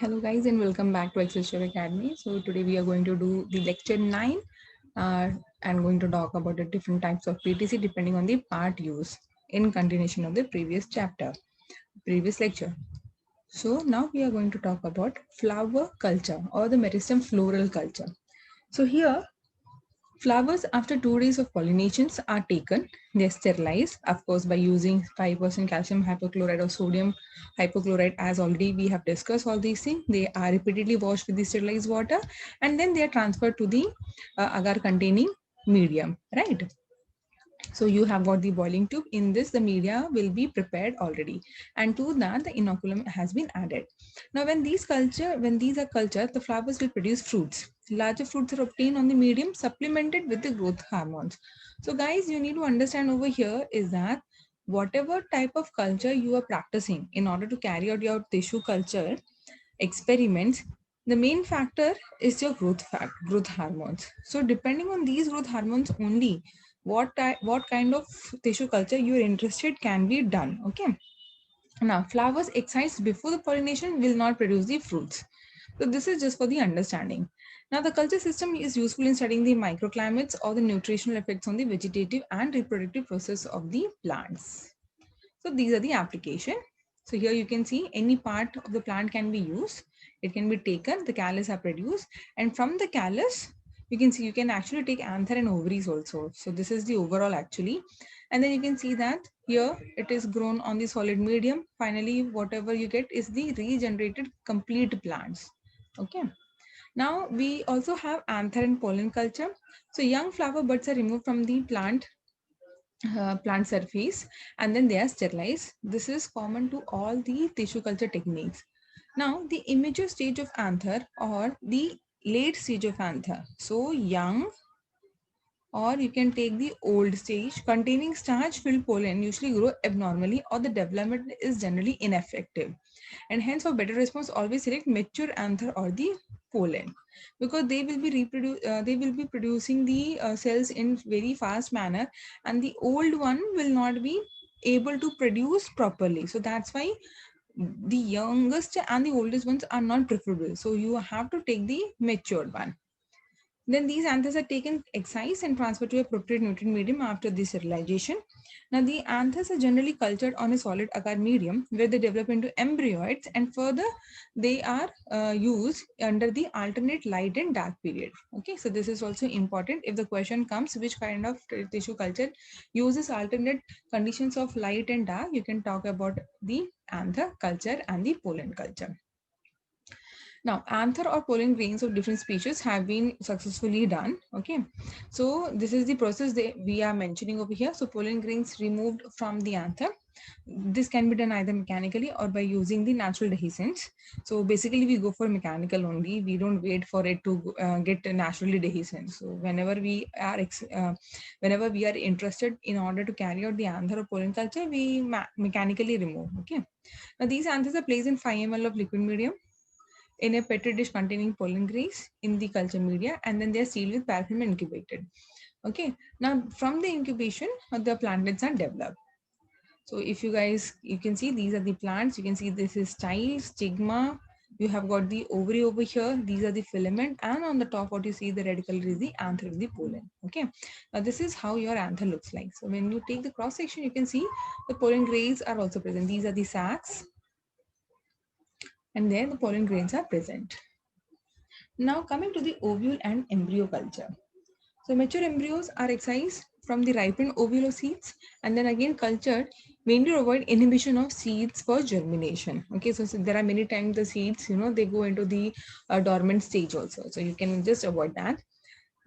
Hello guys and welcome back to Excelsior Academy. So today we are going to do the lecture 9 uh, and going to talk about the different types of PTC depending on the part used in continuation of the previous chapter, previous lecture. So now we are going to talk about flower culture or the meristem floral culture. So here flowers after 2 days of pollinations are taken. They're sterilized, of course, by using 5% calcium hypochlorite or sodium hypochlorite. As already we have discussed all these things, they are repeatedly washed with the sterilized water and then they are transferred to the agar containing medium, right? So you have got the boiling tube. In this, the media will be prepared already, and to that, the inoculum has been added. Now, when these are cultured, the flowers will produce fruits. Larger fruits are obtained on the medium, supplemented with the growth hormones. So, guys, you need to understand over here is that whatever type of culture you are practicing in order to carry out your tissue culture experiments, the main factor is your growth hormones. So depending on these growth hormones only, what kind of tissue culture you are interested can be done. Okay. Now flowers excised before the pollination will not produce the fruits. So this is just for the understanding. Now the culture system is useful in studying the microclimates or the nutritional effects on the vegetative and reproductive process of the plants. So these are the application. So here you can see any part of the plant can be used. It can be taken, the callus are produced, and from the callus, you can see you can actually take anther and ovaries also. So this is the overall actually. And then you can see that here it is grown on the solid medium. Finally, whatever you get is the regenerated complete plants. Okay. Now we also have anther and pollen culture. So young flower buds are removed from the plant surface and then they are sterilized. This is common to all the tissue culture techniques. Now the immature stage of anther or the late stage of anther. So young, or you can take the old stage containing starch filled pollen usually grow abnormally or the development is generally ineffective, and hence for better response always select mature anther or the pollen, because they will be producing the cells in very fast manner and the old one will not be able to produce properly. So that's why the youngest and the oldest ones are not preferable, so you have to take the matured one. Then these anthers are taken, excised and transferred to a appropriate nutrient medium after the sterilization. Now the anthers are generally cultured on a solid agar medium where they develop into embryoids, and further they are used under the alternate light and dark period. Okay, so this is also important. If the question comes which kind of tissue culture uses alternate conditions of light and dark, you can talk about the anther culture and the pollen culture. Now, anther or pollen grains of different species have been successfully done. Okay, so this is the process we are mentioning over here. So, pollen grains removed from the anther. This can be done either mechanically or by using the natural dehiscents. So, basically, we go for mechanical only. We don't wait for it to get naturally dehiscent. So, whenever we are interested in order to carry out the anther or pollen culture, we mechanically remove. Okay. Now, these anthers are placed in 5 ml of liquid medium in a petri dish containing pollen grains in the culture media, and then they are sealed with paraffin and incubated. Okay, now from the incubation, the plantlets are developed. So if you guys, you can see these are the plants. You can see this is style, stigma. You have got the ovary over here. These are the filament, and on the top, what you see the red color is the anther of the pollen. Okay, now this is how your anther looks like. So when you take the cross section, you can see the pollen grains are also present. These are the sacs, and there the pollen grains are present. Now coming to the ovule and embryo culture. So mature embryos are excised from the ripened ovuloseeds and then again cultured mainly to avoid inhibition of seeds for germination. Okay, so there are many times the seeds, they go into the dormant stage also. So you can just avoid that.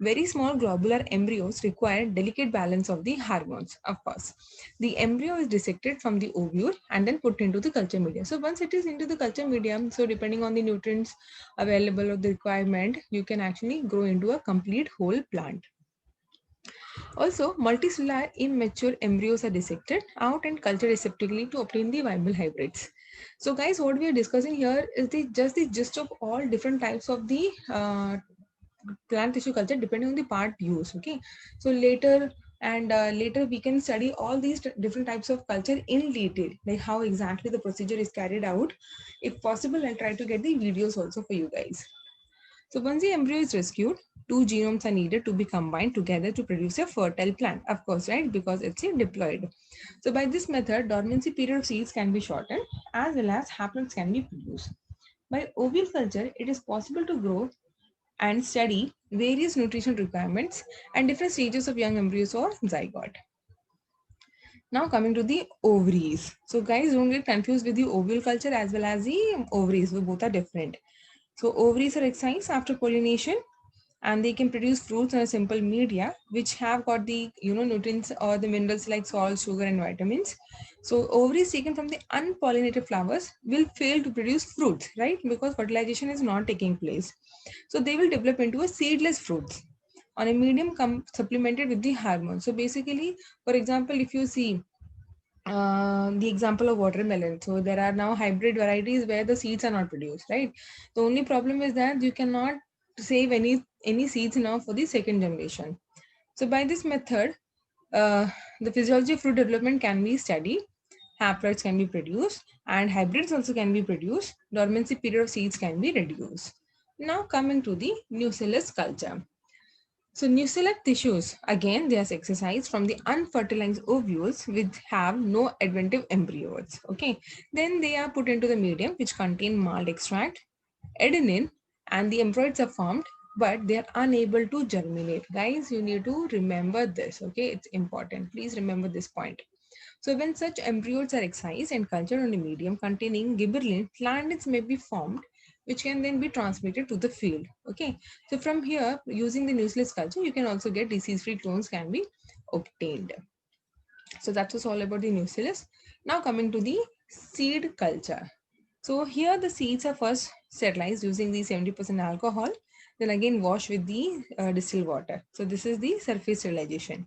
Very small globular embryos require delicate balance of the hormones, of course. The embryo is dissected from the ovule and then put into the culture medium. So once it is into the culture medium, so depending on the nutrients available or the requirement, you can actually grow into a complete whole plant. Also, multicellular immature embryos are dissected out and cultured aseptically to obtain the viable hybrids. So guys, what we are discussing here is just the gist of all different types of the plant tissue culture depending on the part used. Okay, so later And later we can study all these different types of culture in detail, like how exactly the procedure is carried out. If possible, I'll try to get the videos also for you guys. So once the embryo is rescued, two genomes are needed to be combined together to produce a fertile plant, of course, right? Because it's a diploid. So by this method, dormancy period of seeds can be shortened as well as haploids can be produced. By ovule culture, it is possible to grow and study various nutrition requirements and different stages of young embryos or zygote. Now coming to the ovaries. So guys, don't get confused with the ovule culture as well as the ovaries. So both are different. So ovaries are excised after pollination and they can produce fruits on a simple media which have got the nutrients or the minerals like salt, sugar and vitamins. So ovaries taken from the unpollinated flowers will fail to produce fruits, right? Because fertilization is not taking place. So they will develop into a seedless fruits on a medium supplemented with the hormones. So basically, for example, if you see the example of watermelon. So there are now hybrid varieties where the seeds are not produced, right? The only problem is that you cannot save any seeds now for the second generation. So by this method, the physiology of fruit development can be studied, haploids can be produced, and hybrids also can be produced. Dormancy period of seeds can be reduced. Now coming to the nucellus culture. So nucellate tissues, again, they are exercised from the unfertilized ovules which have no adventive embryos. Okay, then they are put into the medium which contain malt extract, adenine, and the embryos are formed, but they are unable to germinate. Guys, you need to remember this. Okay, it's important. Please remember this point. So when such embryos are excised and cultured on a medium containing gibberellin, planets may be formed which can then be transmitted to the field. Okay, so from here, using the nucleus culture, you can also get disease-free clones can be obtained. So that was all about the nucleus. Now coming to the seed culture. So here the seeds are first sterilized using the 70% alcohol, then again washed with the distilled water. So this is the surface sterilization.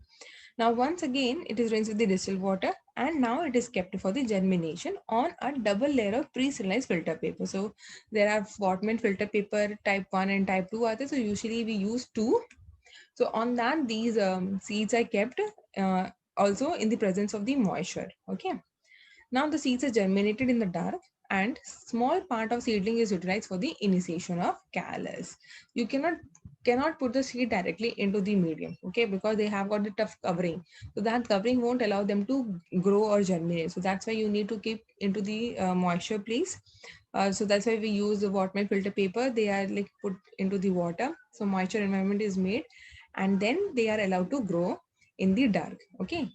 Now once again it is rinsed with the distilled water and now it is kept for the germination on a double layer of pre-sterilized filter paper. So there are Wortmann filter paper type 1 and type 2 are there. So usually we use 2. So on that these seeds are kept also in the presence of the moisture. Okay. Now the seeds are germinated in the dark and small part of seedling is utilized for the initiation of callus. You cannot put the seed directly into the medium, okay, because they have got the tough covering. So that covering won't allow them to grow or germinate. So that's why you need to keep into the moisture place. So that's why we use the Wortmann filter paper. They are like put into the water. So moisture environment is made and then they are allowed to grow in the dark. Okay.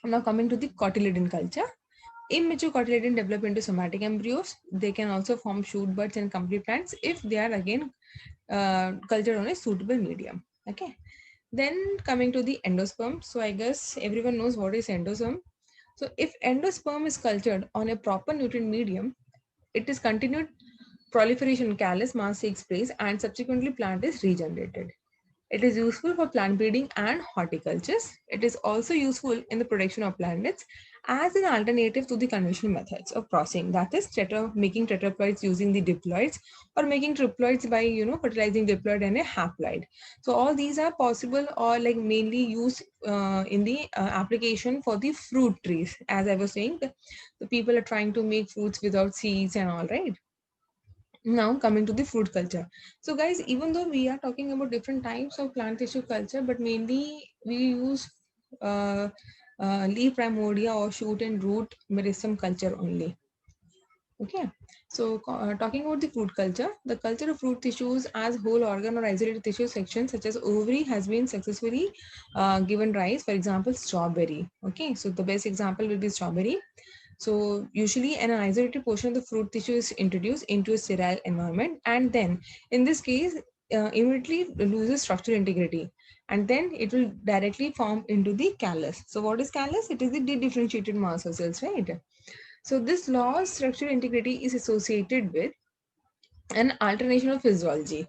Now coming to the cotyledon culture. Immature cotyledon develop into somatic embryos. They can also form shoot buds and complete plants if they are again cultured on a suitable medium. Okay. Then coming to the endosperm. So I guess everyone knows what is endosperm. So if endosperm is cultured on a proper nutrient medium, it is continued proliferation callus mass takes place and subsequently plant is regenerated. It is useful for plant breeding and horticultures. It is also useful in the production of plantlets as an alternative to the conventional methods of processing. That is, making tetraploids using the diploids or making triploids by fertilizing diploid and a haploid. So all these are possible or like mainly used in the application for the fruit trees. As I was saying, the people are trying to make fruits without seeds and all, right? Now coming to the fruit culture. So guys, even though we are talking about different types of plant tissue culture, but mainly we use uh, leaf primordia or shoot and root meristem culture only. Okay, so talking about the fruit culture, the culture of fruit tissues as whole organ or isolated tissue sections such as ovary has been successfully given rise. For example, strawberry. Okay, so the best example will be strawberry. So usually an isolated portion of the fruit tissue is introduced into a sterile environment and then in this case immediately loses structural integrity and then it will directly form into the callus. So what is callus? It is the dedifferentiated mass of cells, right? So this loss structural integrity is associated with an alternation of physiology.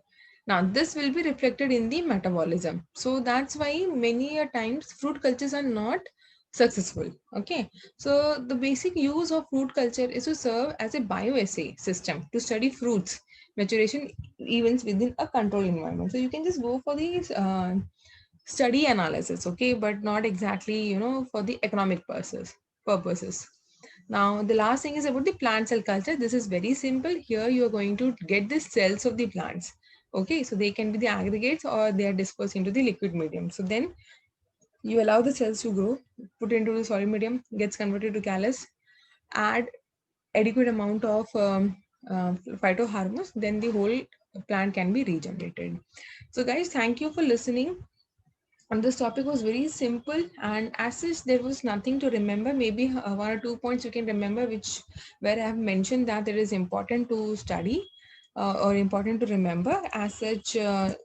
Now, this will be reflected in the metabolism. So that's why many a times fruit cultures are not successful. Okay. So the basic use of fruit culture is to serve as a bioassay system to study fruits maturation events within a controlled environment. So you can just go for these study analysis, okay, but not exactly, for the economic purposes. Now, the last thing is about the plant cell culture. This is very simple. Here you are going to get the cells of the plants. Okay, so they can be the aggregates or they are dispersed into the liquid medium. So then you allow the cells to grow, put into the solid medium, gets converted to callus, add adequate amount of phytohormones, then the whole plant can be regenerated. So guys, thank you for listening. And this topic was very simple, and as such there was nothing to remember. Maybe one or two points you can remember, which where I have mentioned that it is important to study or important to remember. As such, there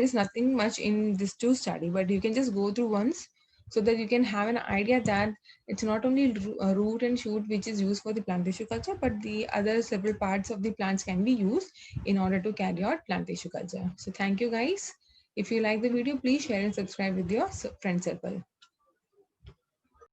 is nothing much in this to study, but you can just go through once so that you can have an idea that it's not only root and shoot which is used for the plant tissue culture, but the other several parts of the plants can be used in order to carry out plant tissue culture. So thank you guys. If you like the video, please share and subscribe with your friend circle.